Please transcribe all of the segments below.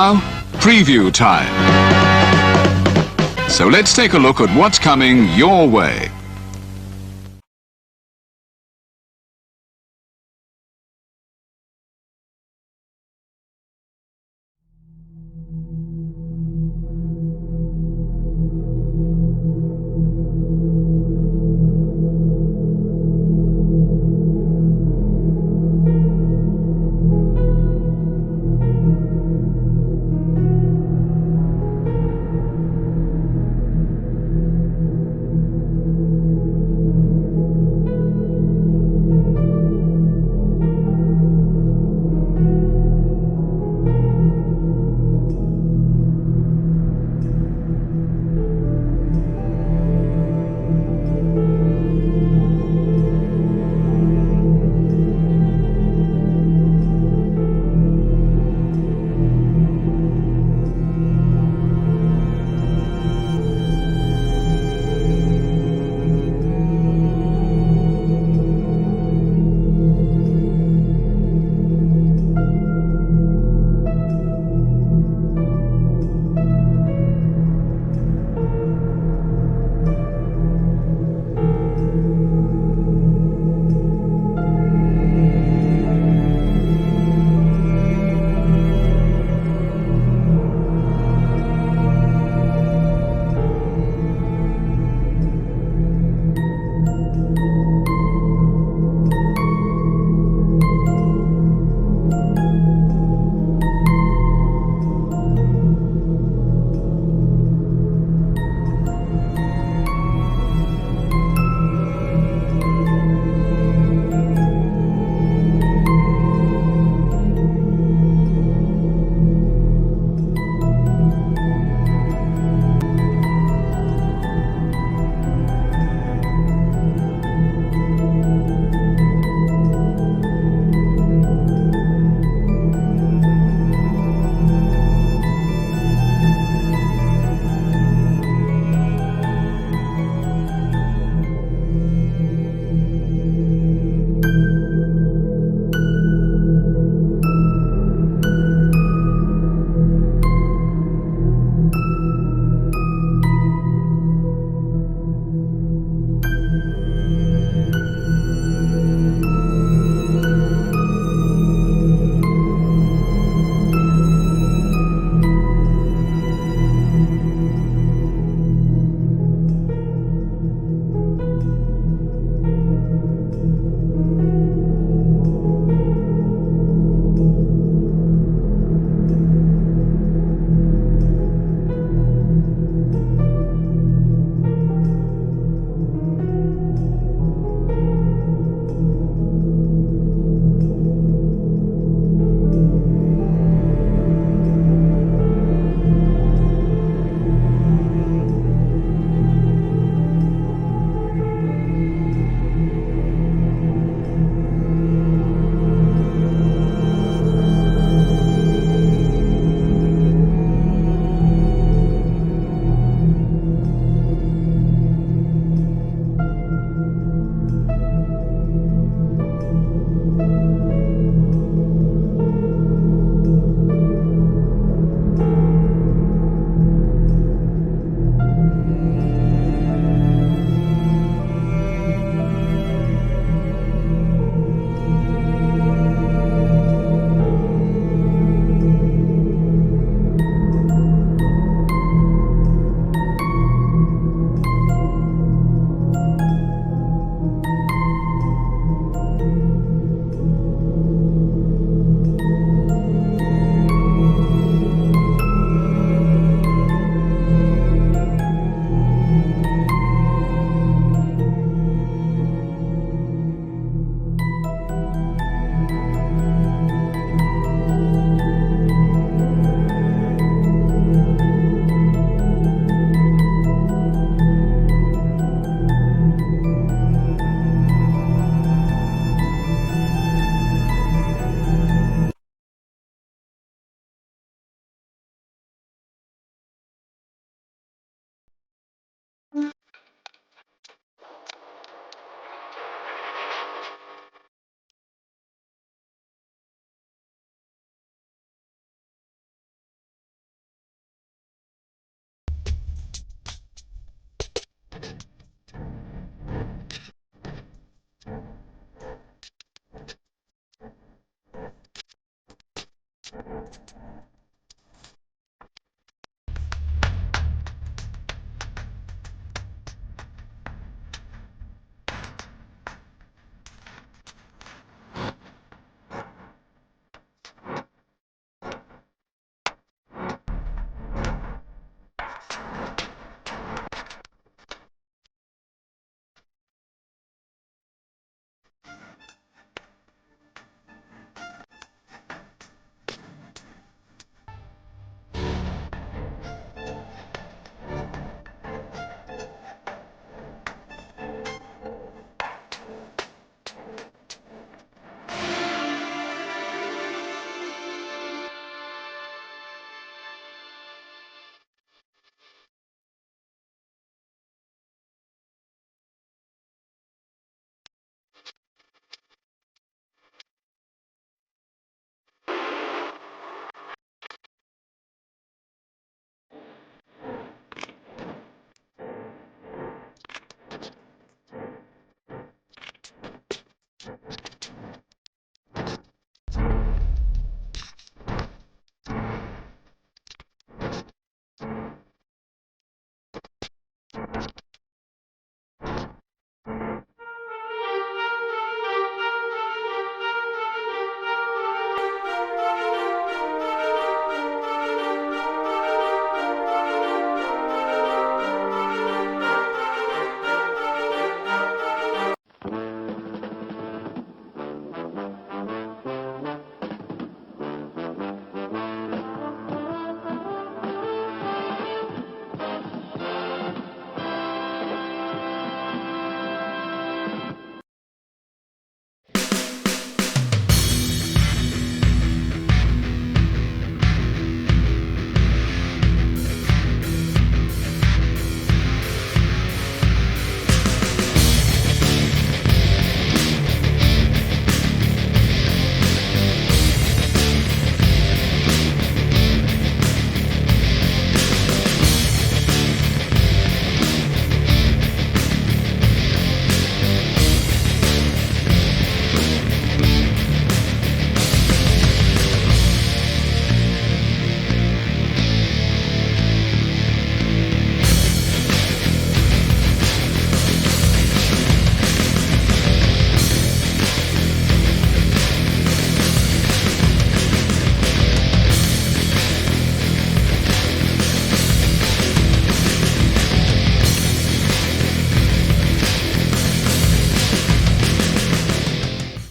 Now, preview time. So let's take a look at what's coming your way.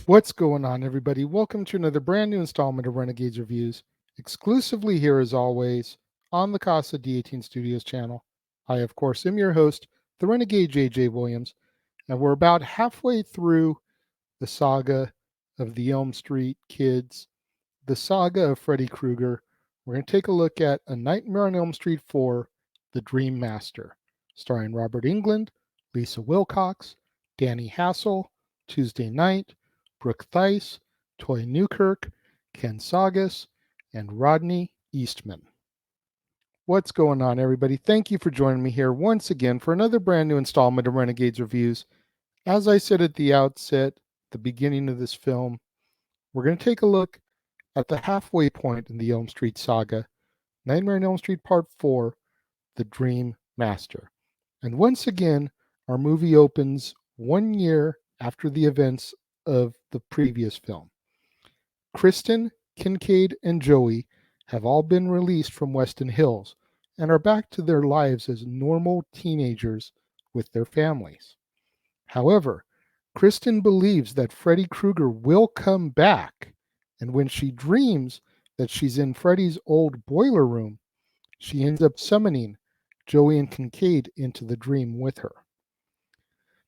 What's going on, everybody? Welcome to another brand new installment of Renegades Reviews, exclusively here as always on the Casa D18 Studios channel. I, of course, am your host, the Renegade JJ Williams, and we're about halfway through the saga of the Elm Street kids, the saga of Freddy Krueger. We're going to take a look at A Nightmare on Elm Street 4, The Dream Master, starring Robert Englund, Lisa Wilcox, Danny Hassel, Tuesday Knight, Brooke Theiss, Toy Newkirk, Ken Saugus, and Rodney Eastman. What's going on, everybody? Thank you for joining me here once again for another brand new installment of Renegades Reviews. As I said at the outset, the beginning of this film, we're going to take a look at the halfway point in the Elm Street saga, Nightmare on Elm Street Part 4, The Dream Master. And once again, our movie opens 1 year after the events of the previous film. Kristen, Kincaid, and Joey have all been released from Weston Hills and are back to their lives as normal teenagers with their families. However, Kristen believes that Freddy Krueger will come back, and when she dreams that she's in Freddy's old boiler room, she ends up summoning Joey and Kincaid into the dream with her.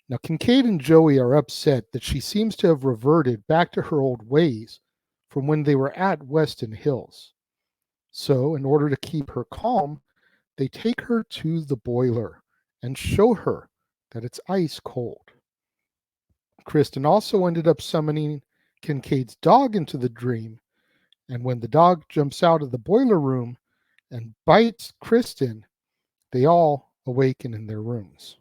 Now, Kincaid and Joey are upset that she seems to have reverted back to her old ways from when they were at Weston Hills. So, in order to keep her calm, they take her to the boiler and show her that it's ice cold. Kristen also ended up summoning Kincaid's dog into the dream, and when the dog jumps out of the boiler room and bites Kristen, they all awaken in their rooms.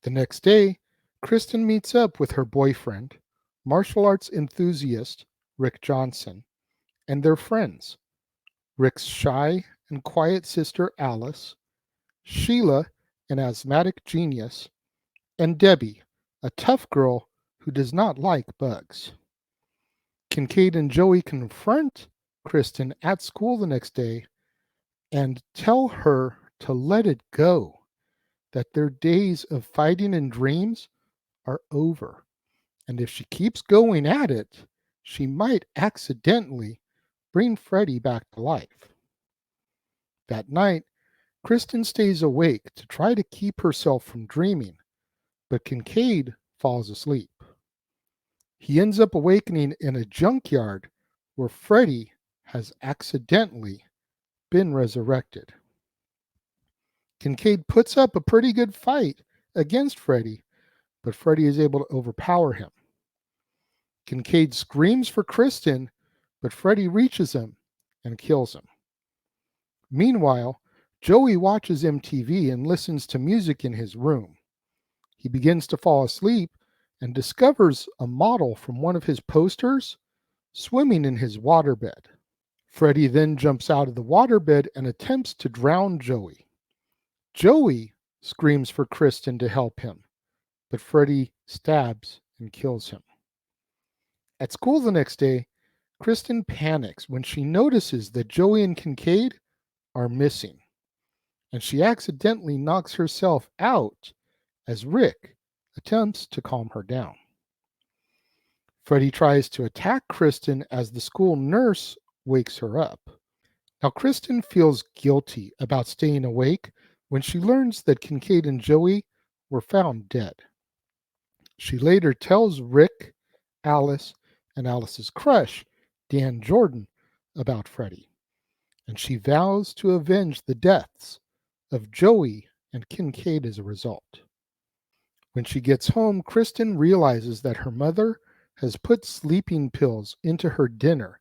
The next day, Kristen meets up with her boyfriend, martial arts enthusiast Rick Johnson, and their friends, Rick's shy and quiet sister Alice, Sheila, an asthmatic genius, and Debbie, a tough girl who does not like bugs. Kincaid and Joey confront Kristen at school the next day and tell her to let it go, that their days of fighting in dreams are over, and if she keeps going at it, she might accidentally bring Freddy back to life. That night, Kristen stays awake to try to keep herself from dreaming, but Kincaid falls asleep. He ends up awakening in a junkyard where Freddy has accidentally been resurrected. Kincaid puts up a pretty good fight against Freddy, but Freddy is able to overpower him. Kincaid screams for Kristen, but Freddy reaches him and kills him. Meanwhile, Joey watches MTV and listens to music in his room. He begins to fall asleep and discovers a model from one of his posters swimming in his waterbed. Freddy then jumps out of the waterbed and attempts to drown Joey. Joey screams for Kristen to help him, but Freddy stabs and kills him. At school the next day, Kristen panics when she notices that Joey and Kincaid are missing, and she accidentally knocks herself out as Rick attempts to calm her down. Freddy tries to attack Kristen as the school nurse wakes her up. Now, Kristen feels guilty about staying awake when she learns that Kincaid and Joey were found dead. She later tells Rick, Alice, and Alice's crush, Dan Jordan, about Freddy, and she vows to avenge the deaths of Joey and Kincaid as a result. When she gets home, Kristen realizes that her mother has put sleeping pills into her dinner,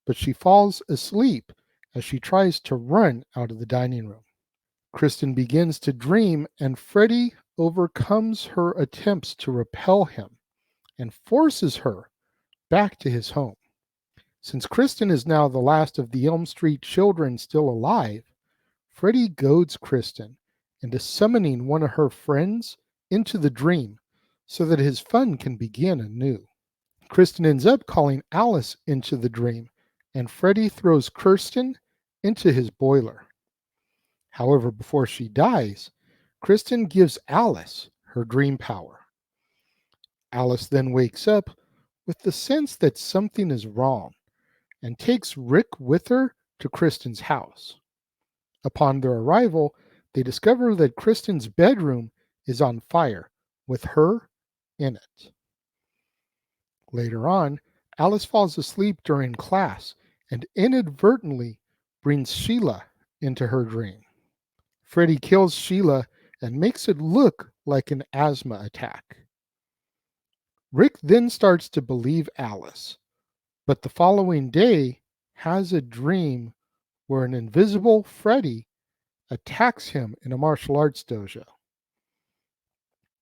but she falls asleep as she tries to run out of the dining room. Kristen begins to dream, and Freddy overcomes her attempts to repel him and forces her back to his home. Since Kristen is now the last of the Elm Street children still alive, Freddy goads Kristen into summoning one of her friends into the dream so that his fun can begin anew. Kristen ends up calling Alice into the dream, and Freddy throws Kristen into his boiler. However, before she dies, Kristen gives Alice her dream power. Alice then wakes up with the sense that something is wrong and takes Rick with her to Kristen's house. Upon their arrival, they discover that Kristen's bedroom is on fire with her in it. Later on, Alice falls asleep during class and inadvertently brings Sheila into her dream. Freddy kills Sheila and makes it look like an asthma attack. Rick then starts to believe Alice, but the following day has a dream where an invisible Freddy attacks him in a martial arts dojo.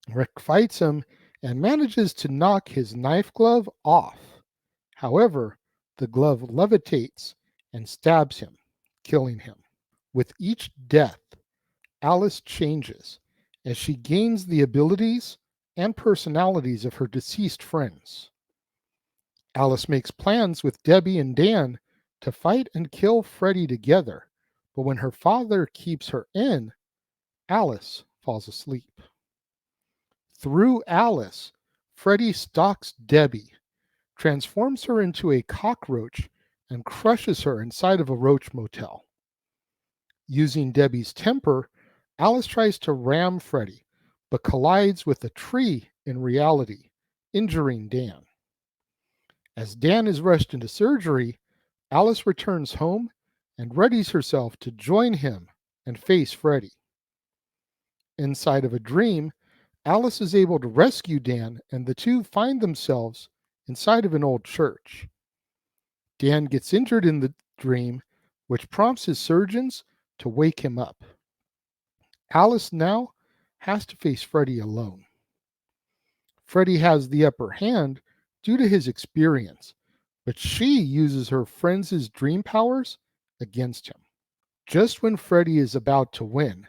Rick fights him and manages to knock his knife glove off. However, the glove levitates and stabs him, killing him. With each death, Alice changes as she gains the abilities and personalities of her deceased friends. Alice makes plans with Debbie and Dan to fight and kill Freddy together, but when her father keeps her in, Alice falls asleep. Through Alice, Freddy stalks Debbie, transforms her into a cockroach, and crushes her inside of a roach motel. Using Debbie's temper, Alice tries to ram Freddy, but collides with a tree in reality, injuring Dan. As Dan is rushed into surgery, Alice returns home and readies herself to join him and face Freddy. Inside of a dream, Alice is able to rescue Dan, and the two find themselves inside of an old church. Dan gets injured in the dream, which prompts his surgeons to wake him up. Alice now has to face Freddy alone. Freddy has the upper hand due to his experience, but she uses her friends' dream powers against him. Just when Freddy is about to win,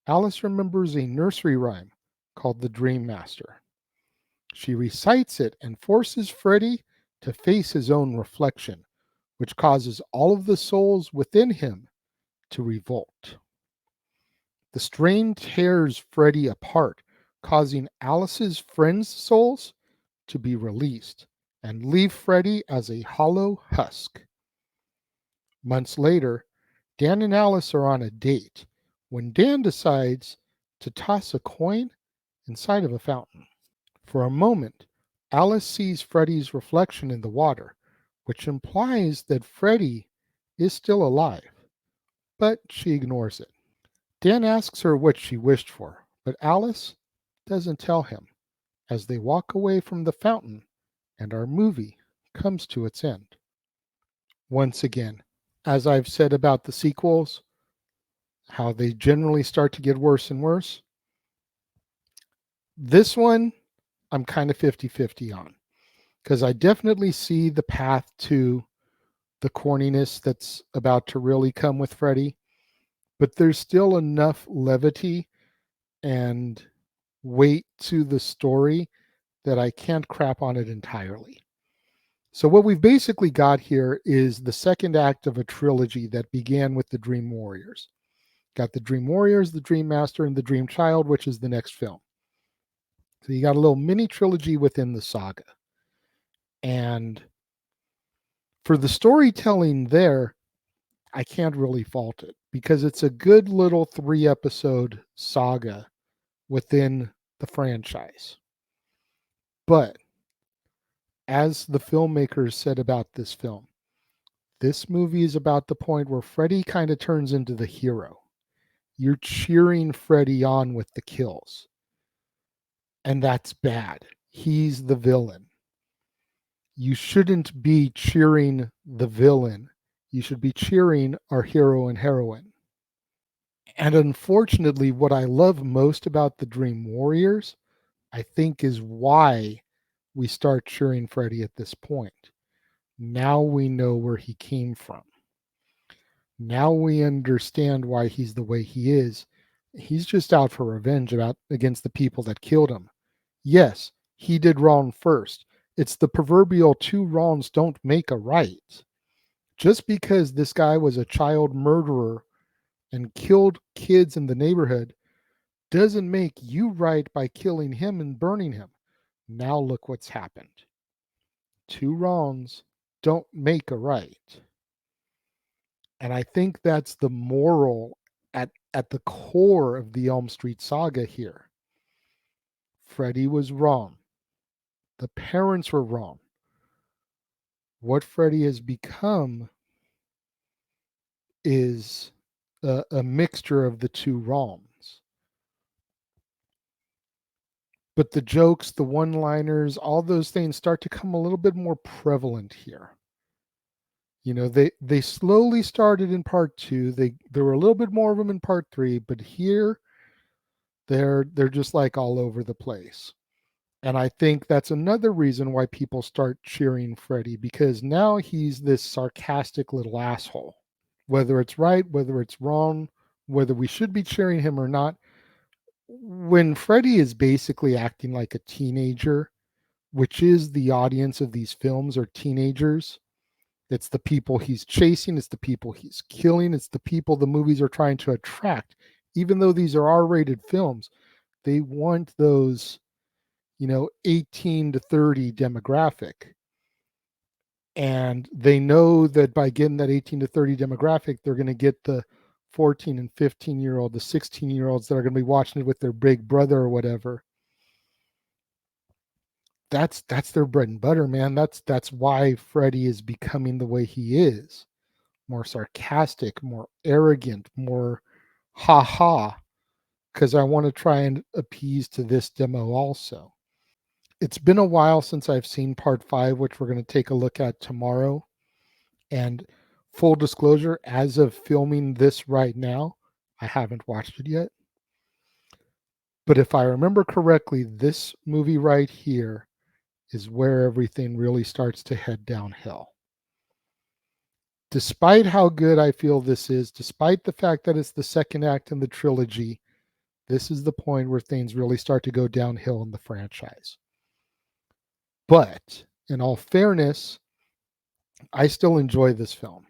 Alice remembers a nursery rhyme called The Dream Master. She recites it and forces Freddy to face his own reflection, which causes all of the souls within him to revolt. The strain tears Freddy apart, causing Alice's friends' souls to be released and leave Freddy as a hollow husk. Months later, Dan and Alice are on a date when Dan decides to toss a coin inside of a fountain. For a moment, Alice sees Freddy's reflection in the water, which implies that Freddy is still alive, but she ignores it. Dan asks her what she wished for, but Alice doesn't tell him as they walk away from the fountain and our movie comes to its end. Once again, as I've said about the sequels, how they generally start to get worse and worse, this one I'm kind of 50-50 on, because I definitely see the path to the corniness that's about to really come with Freddy, but there's still enough levity and weight to the story that I can't crap on it entirely. So what we've basically got here is the second act of a trilogy that began with the Dream Warriors. Got the Dream Warriors, the Dream Master, and the Dream Child, which is the next film. So you got a little mini trilogy within the saga. And for the storytelling there, I can't really fault it because it's a good little 3-episode saga within the franchise. But as the filmmakers said about this film, this movie is about the point where Freddy kind of turns into the hero. You're cheering Freddy on with the kills. And that's bad. He's the villain. You shouldn't be cheering the villain. You should be cheering our hero and heroine. And unfortunately, what I love most about the Dream Warriors, I think, is why we start cheering Freddy at this point. Now we know where he came from. Now we understand why he's the way he is. He's just out for revenge against the people that killed him. Yes, he did wrong first. It's the proverbial 2 wrongs don't make a right. Just because this guy was a child murderer and killed kids in the neighborhood doesn't make you right by killing him and burning him. Now look what's happened. 2 wrongs don't make a right. And I think that's the moral at the core of the Elm Street saga here. Freddy was wrong. The parents were wrong. What Freddy has become is a mixture of the 2 wrongs. But the jokes, the one-liners, all those things start to come a little bit more prevalent here. You know, they slowly started in part 2. There were a little bit more of them in part 3, but here they're just like all over the place. And I think that's another reason why people start cheering Freddy, because now he's this sarcastic little asshole. Whether it's right, whether it's wrong, whether we should be cheering him or not, when Freddy is basically acting like a teenager, which is the audience of these films are teenagers, it's the people he's chasing, it's the people he's killing, it's the people the movies are trying to attract. Even though these are R-rated films, they want those, 18 to 30 demographic. And they know that by getting that 18 to 30 demographic, they're going to get the 14 and 15-year-old, the 16-year-olds that are going to be watching it with their big brother or whatever. That's their bread and butter, man. That's why Freddy is becoming the way he is. More sarcastic, more arrogant, more ha-ha, because I want to try and appease to this demo also. It's been a while since I've seen part 5, which we're going to take a look at tomorrow. And full disclosure, as of filming this right now, I haven't watched it yet. But if I remember correctly, this movie right here is where everything really starts to head downhill. Despite how good I feel this is, despite the fact that it's the second act in the trilogy, this is the point where things really start to go downhill in the franchise. But in all fairness, I still enjoy this film.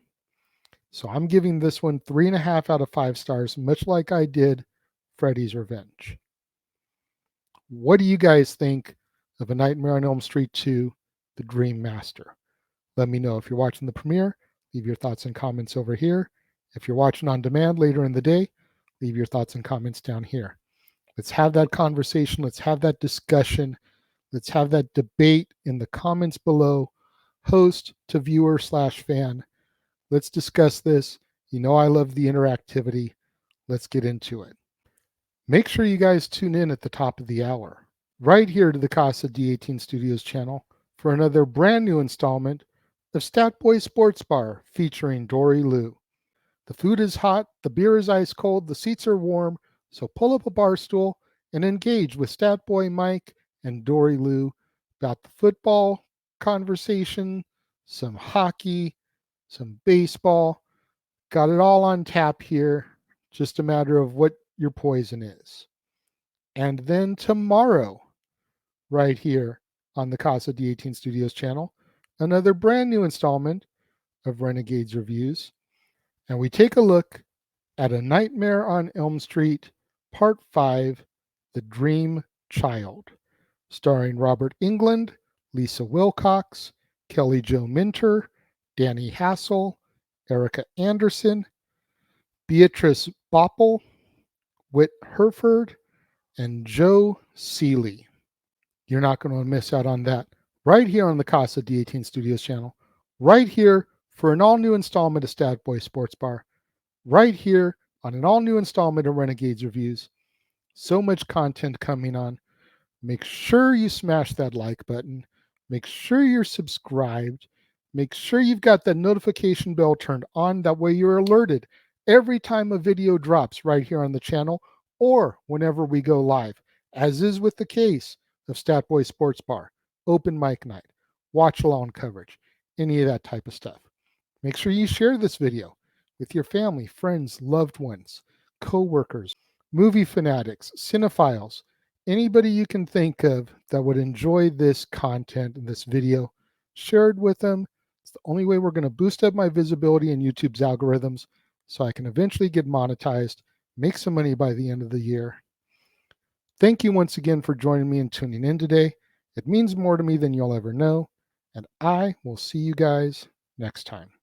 So I'm giving this one 3.5 out of 5 stars, much like I did Freddy's Revenge. What do you guys think of A Nightmare on Elm Street 2, The Dream Master? Let me know. If you're watching the premiere, leave your thoughts and comments over here. If you're watching on demand later in the day, leave your thoughts and comments down here. Let's have that conversation. Let's have that discussion. Let's have that debate in the comments below, host to viewer/fan. Let's discuss this. You know I love the interactivity. Let's get into it. Make sure you guys tune in at the top of the hour, right here to the Casa D18 Studios channel for another brand new installment of Stat Boy Sports Bar featuring Dory Lou. The food is hot, the beer is ice cold, the seats are warm, so pull up a bar stool and engage with Stat Boy Mike and Dory Lou about the football conversation, some hockey, some baseball. Got it all on tap here. Just a matter of what your poison is. And then tomorrow, right here on the Casa D18 Studios channel, another brand new installment of Renegades Reviews. And we take a look at A Nightmare on Elm Street, Part 5, The Dream Child, starring Robert Englund, Lisa Wilcox, Kelly Jo Minter, Danny Hassel, Erica Anderson, Beatrice Bopple, Whit Herford, and Joe Seeley. You're not going to miss out on that right here on the Casa D18 Studios channel, right here for an all-new installment of Stat Boy Sports Bar, right here on an all-new installment of Renegades Reviews. So much content coming on. Make sure you smash that like button. Make sure you're subscribed. Make sure you've got that notification bell turned on. That way you're alerted every time a video drops right here on the channel or whenever we go live, as is with the case of Stat Boy Sports Bar, open mic night, watch along coverage, any of that type of stuff. Make sure you share this video with your family, friends, loved ones, co-workers, movie fanatics, cinephiles, anybody you can think of that would enjoy this content and this video. Share it with them. It's the only way we're going to boost up my visibility in YouTube's algorithms so I can eventually get monetized, make some money by the end of the year. Thank you once again for joining me and tuning in today. It means more to me than you'll ever know, and I will see you guys next time.